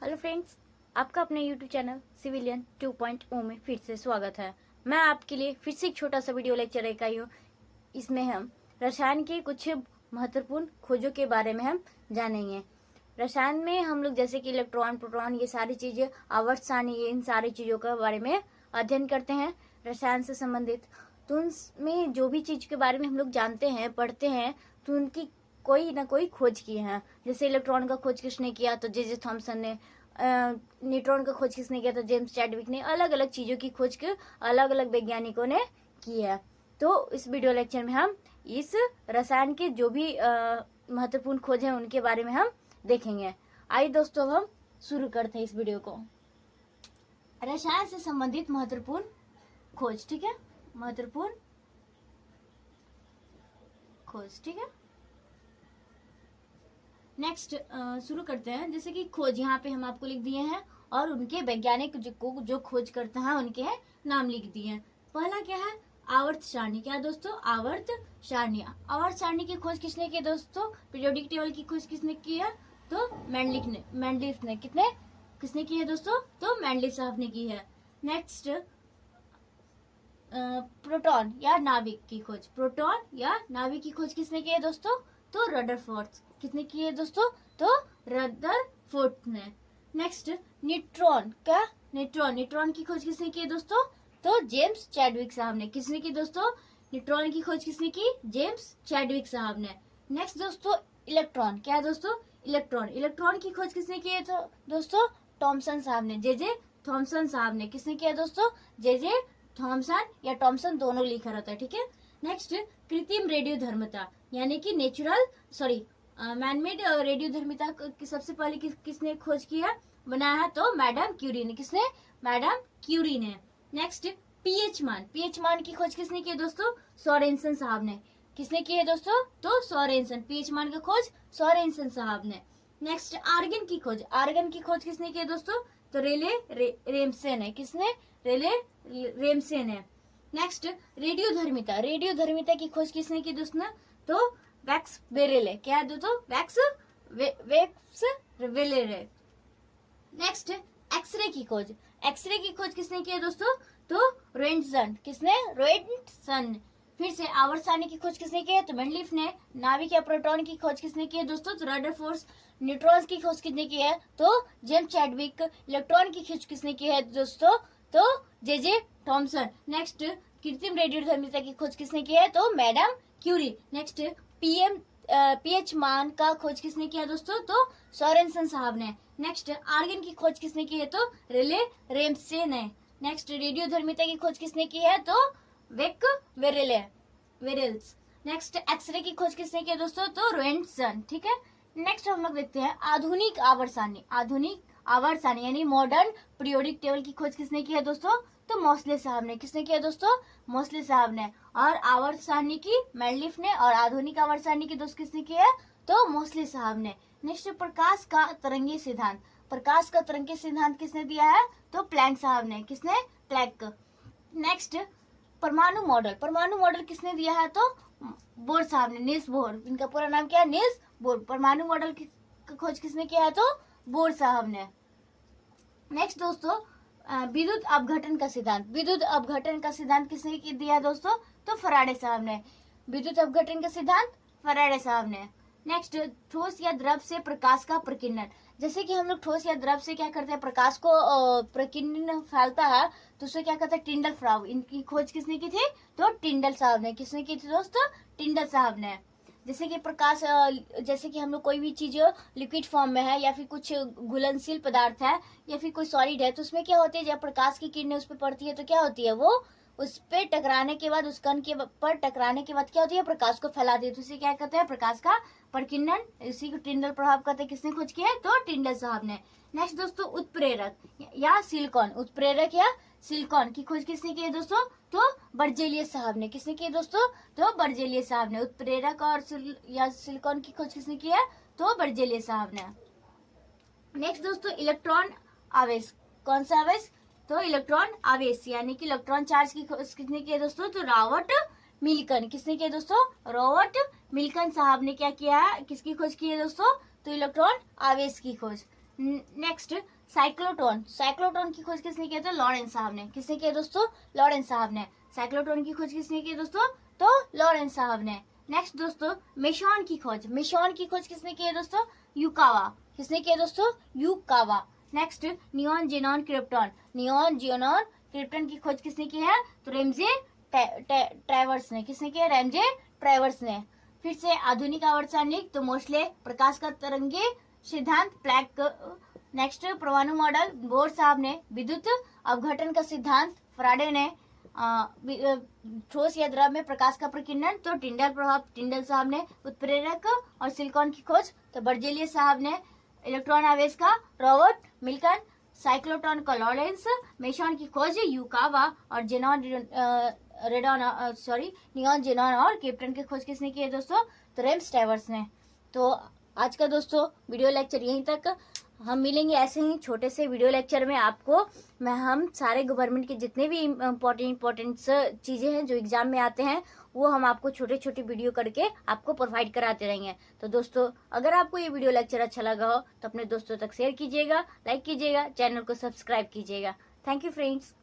Hello friends, आपका अपने YouTube channel civilian 2.0 में फिर से स्वागत है। मैं आपके लिए फिर से एक छोटा सा वीडियो लेक्चर लेकर आई हूँ। इसमें हम रसायन के कुछ महत्वपूर्ण खोजों के बारे में हम जानेंगे। रसायन में हम लोग जैसे कि इलेक्ट्रॉन, प्रोटॉन, ये सारी चीजें, आवर्त सारणी, इन सारी चीजों के बारे में अध्ययन करते हैं रसायन से संबंधित। तो उनमें जो भी चीज के बारे में हम लोग जानते हैं, पढ़ते हैं, तो उनकी कोई ना कोई खोज किए हैं। जैसे इलेक्ट्रॉन का खोज किसने किया, तो जे थॉमसन ने। न्यूट्रॉन का खोज किसने किया, तो जेम्स चैडविक ने। अलग अलग चीजों की खोज अलग अलग वैज्ञानिकों ने की है। तो इस वीडियो लेक्चर में हम इस रसायन के जो भी महत्वपूर्ण खोज है उनके बारे में हम देखेंगे। आइए दोस्तों, हम शुरू करते हैं इस वीडियो को। रसायन से संबंधित महत्वपूर्ण खोज, ठीक है, महत्वपूर्ण खोज, ठीक है। नेक्स्ट शुरू करते हैं। जैसे कि खोज यहाँ पे हम आपको लिख दिए हैं और उनके वैज्ञानिक जो खोज करते हैं उनके हैं नाम लिख दिए हैं। पहला क्या है, आवर्त सारणी। क्या दोस्तों, आवर्त सारणी। आवर्त सारणी की खोज किसने की दोस्तों? पीरियोडिक टेबल की खोज किसने की है? तो मेंडलिफ ने किसने की है दोस्तों? तो मेंडलिफ साहब ने की है। नेक्स्ट प्रोटॉन या नाभिक की खोज। प्रोटॉन या नाभिक की खोज किसने की है दोस्तों? तो रदरफोर्ड। किसने की है दोस्तों? तो रदरफोर्ड ने। Next neutron. क्या? न्यूट्रॉन की खोज किसने की है दोस्तों? तो जेम्स चैडविक साहब ने। किसने की दोस्तों? न्यूट्रॉन की खोज किसने की? जेम्स चैडविक साहब ने। नेक्स्ट दोस्तों इलेक्ट्रॉन। क्या है दोस्तों? इलेक्ट्रॉन की खोज किसने की है तो दोस्तों? थॉमसन साहब ने। जे थॉमसन साहब ने। किसने किया दोस्तों? जे थॉमसन या टॉमसन, दोनों लिखा रहता है, ठीक है। नेक्स्ट कृत्रिम रेडियो धर्मिता, यानी कि मैनमेड रेडियो धर्मिता की सबसे पहले किसने खोज की है, बनाया है? तो मैडम क्यूरी ने। किसने? मैडम क्यूरी ने। नेक्स्ट पीएच मान की खोज किसने की है दोस्तों? सोरेनसन साहब ने। किसने की है दोस्तों? तो सोरेनसन। पीएच मान की खोज सोरेनसन साहब ने। नेक्स्ट आर्गन की खोज किसने की है दोस्तों? तो रेमसे ने। किसने? रेमसे ने। नेक्स्ट रेडियो धर्मिता की खोज किसने की दोस्तों? तो वैक्स बेरेले। क्या है दोस्तों? वैक्स बेरेले। नेक्स्ट एक्सरे की खोज किसने की है दोस्तों? तो रोएंटसन। किसने? रोएंटसन। फिर से आवर्त सारणी की खोज किसने की है? तो मेंडलीफ ने। नाभिक या प्रोटॉन की खोज किसने की है दोस्तों? तो रदरफोर्ड। न्यूट्रॉन्स की खोज किसने की है? तो जेम्स चैडविक। इलेक्ट्रॉन की खोज किसने की है दोस्तों? तो जे थॉमसन। नेक्स्ट कृत्रिम रेडियो धर्मिता की खोज किसने की है? तो मैडम क्यूरी। नेक्स्ट पीएच मान का खोज किसने किया दोस्तों? तो सोरेनसन साहब ने। नेक्स्ट आर्गन की खोज किसने की है? तो रेमसे ने। नेक्स्ट रेडियो धर्मिता की खोज किसने की है? तो वेक वेरेल्स। नेक्स्ट एक्सरे की खोज किसने की है दोस्तों? तो रोएंटसन, ठीक है। नेक्स्ट हम लोग देखते हैं आधुनिक आवर्त सारणी यानी मॉडर्न पीरियोडिक टेबल की खोज किसने की है दोस्तों? तो मोस्ले साहब ने। किसने किया दोस्तों? मोस्ले साहब ने। और आवर्त सारणी की मेंडलीफ ने, और आधुनिक आवर्त सारणी की दोस्त किसने की है? तो मोस्ले साहब ने। नेक्स्ट प्रकाश का तरंगी सिद्धांत किसने दिया है? तो प्लैंक साहब ने। किसने? प्लैंक। नेक्स्ट परमाणु मॉडल किसने दिया है? तो बोर साहब ने, नील्स बोर। इनका पूरा नाम क्या है? Niels Bohr. परमाणु मॉडल की खोज किसने किया है? तो बोर साहब ने। नेक्स्ट दोस्तों विद्युत अपघटन का सिद्धांत किसने दिया दोस्तों? तो फराडे साहब ने। विद्युत अपघटन का सिद्धांत फराडे साहब ने। नेक्स्ट ठोस या द्रव से प्रकाश का प्रकीर्णन। जैसे कि हम लोग ठोस या द्रव से क्या करते हैं, प्रकाश को प्रकीर्णन फैलता है, तो उसे क्या कहते हैं? टिंडल फ्राउ। इनकी खोज किसने की थी? तो टिंडल साहब ने। किसने की थी दोस्तों? टिंडल साहब ने। जैसे कि प्रकाश, जैसे कि हम लोग कोई भी चीज लिक्विड फॉर्म में है या फिर कुछ घुलनशील पदार्थ है या फिर कोई सॉलिड है, तो उसमें क्या होती है, जब प्रकाश की किरणें उस पर पड़ती है तो क्या होती है, वो उस पे टकराने के बाद, उस कण के पर टकराने के बाद क्या होती है, प्रकाश को फैलाती है। तो इसे क्या कहते हैं? प्रकाश का प्रकीर्णन। इसी को टिंडल प्रभाव कहते हैं। किसने खोज किया है? तो टिंडल साहब ने। नेक्स्ट दोस्तों उत्प्रेरक या सिलिकॉन की खोज किसने की है दोस्तों? तो बर्जेलियस साहब ने। किसने की है दोस्तों? तो बर्जेलियस साहब ने। उत्प्रेरक और सिलिकॉन की खोज किसने की है? तो बर्जेलियस साहब ने। नेक्स्ट दोस्तों इलेक्ट्रॉन आवेश। कौन सा आवेश? तो इलेक्ट्रॉन आवेश यानी कि इलेक्ट्रॉन चार्ज की खोज किसने की है दोस्तों? तो रॉबर्ट मिल्टन। किसने किया दोस्तों? रॉबर्ट मिल्टन साहब ने क्या किया है? किसकी खोज की है दोस्तों? तो इलेक्ट्रॉन आवेश की खोज। नेक्स्ट साइक्लोट्रॉन, साइक्लोट्रॉन की खोज किसने की? तो लॉरेंस साहब ने। किसने की दोस्तों? लॉरेंस साहब ने। साइक्लोट्रॉन की खोज किसने की दोस्तों? तो लॉरेंस साहब ने। नेक्स्ट दोस्तों, मेसॉन की खोज, मेसॉन की खोज किसने की है दोस्तों? युकावा। किसने की है दोस्तों? Yukawa. Next, neon xenon krypton, neon xenon krypton की खोज किसने की है? तो रेमजे ट्रेवर्स ने। किसने की है? रेमजे ट्रेवर्स ने। फिर से आधुनिक आवर्तसानिक, तो मोस्टले प्रकाश का तरंगे सिद्धांत प्लैंक। नेक्स्ट, परमाणु मॉडल बोर साहब ने। विद्युत अपघटन का सिद्धांत फराडे ने। ठोस या द्रव में प्रकाश का प्रकीर्णन, तो टिंडल प्रभाव टिंडल साहब ने। उत्प्रेरक और सिलिकॉन की खोज, तो बर्जेलियस साहब ने। इलेक्ट्रॉन आवेश का रॉबर्ट मिल्टन। साइक्लोट्रॉन का लॉरेंस। मेसॉन की खोज युकावा। और जेनॉन नियॉन जेनॉन और क्रिप्टन की खोज किसने की है दोस्तों? तो रेम्स ट्रेवर्स ने। तो आज का दोस्तों वीडियो लेक्चर यहीं तक। हम मिलेंगे ऐसे ही छोटे से वीडियो लेक्चर में आपको। हम सारे गवर्नमेंट के जितने भी इम्पोर्टेंट चीज़ें हैं जो एग्जाम में आते हैं वो हम आपको छोटे छोटे वीडियो करके आपको प्रोवाइड कराते रहेंगे। तो दोस्तों, अगर आपको ये वीडियो लेक्चर अच्छा लगा हो तो अपने दोस्तों तक शेयर कीजिएगा, लाइक कीजिएगा, चैनल को सब्सक्राइब कीजिएगा। Thank you friends.